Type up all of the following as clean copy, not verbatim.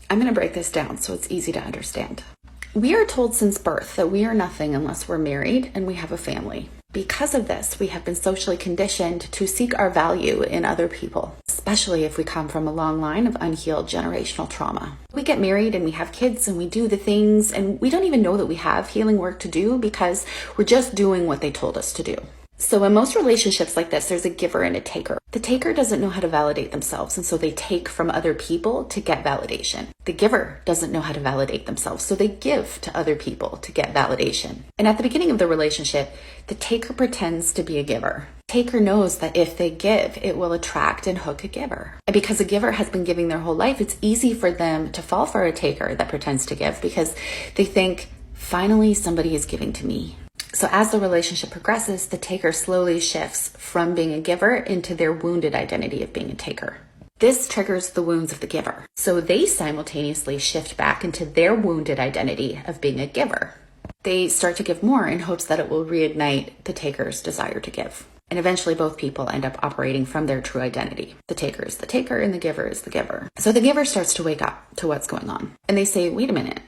I'm going to break this down so it's easy to understand. We are told since birth that we are nothing unless we're married and we have a family. Because of this, we have been socially conditioned to seek our value in other people, especially if we come from a long line of unhealed generational trauma. We get married and we have kids and we do the things, and we don't even know that we have healing work to do because we're just doing what they told us to do. So in most relationships like this, there's a giver and a taker. The taker doesn't know how to validate themselves, and so they take from other people to get validation. The giver doesn't know how to validate themselves, so they give to other people to get validation. And at the beginning of the relationship, the taker pretends to be a giver. Taker knows that if they give, it will attract and hook a giver. And because a giver has been giving their whole life, it's easy for them to fall for a taker that pretends to give because they think, finally, somebody is giving to me. So as the relationship progresses, the taker slowly shifts from being a giver into their wounded identity of being a taker. This triggers the wounds of the giver. So they simultaneously shift back into their wounded identity of being a giver. They start to give more in hopes that it will reignite the taker's desire to give. And eventually both people end up operating from their true identity. The taker is the taker and the giver is the giver. So the giver starts to wake up to what's going on. And they say, wait a minute.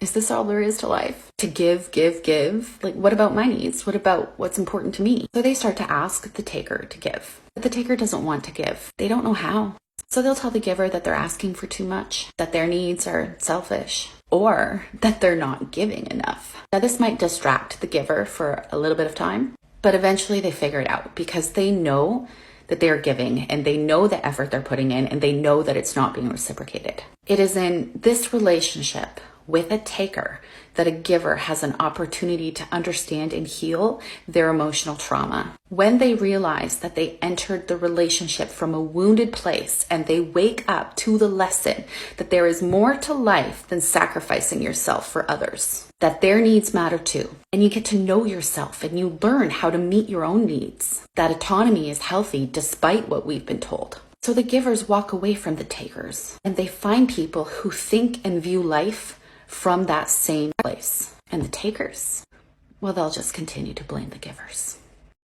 Is this all there is to life? To give, give, give? Like, what about my needs? What about what's important to me? So they start to ask the taker to give. But the taker doesn't want to give. They don't know how. So they'll tell the giver that they're asking for too much, that their needs are selfish, or that they're not giving enough. Now, this might distract the giver for a little bit of time, but eventually they figure it out because they know that they're giving and they know the effort they're putting in and they know that it's not being reciprocated. It is in this relationship with a taker that a giver has an opportunity to understand and heal their emotional trauma. When they realize that they entered the relationship from a wounded place and they wake up to the lesson that there is more to life than sacrificing yourself for others, that their needs matter too, and you get to know yourself and you learn how to meet your own needs, that autonomy is healthy despite what we've been told. So the givers walk away from the takers and they find people who think and view life from that same place. And the takers, well, they'll just continue to blame the givers.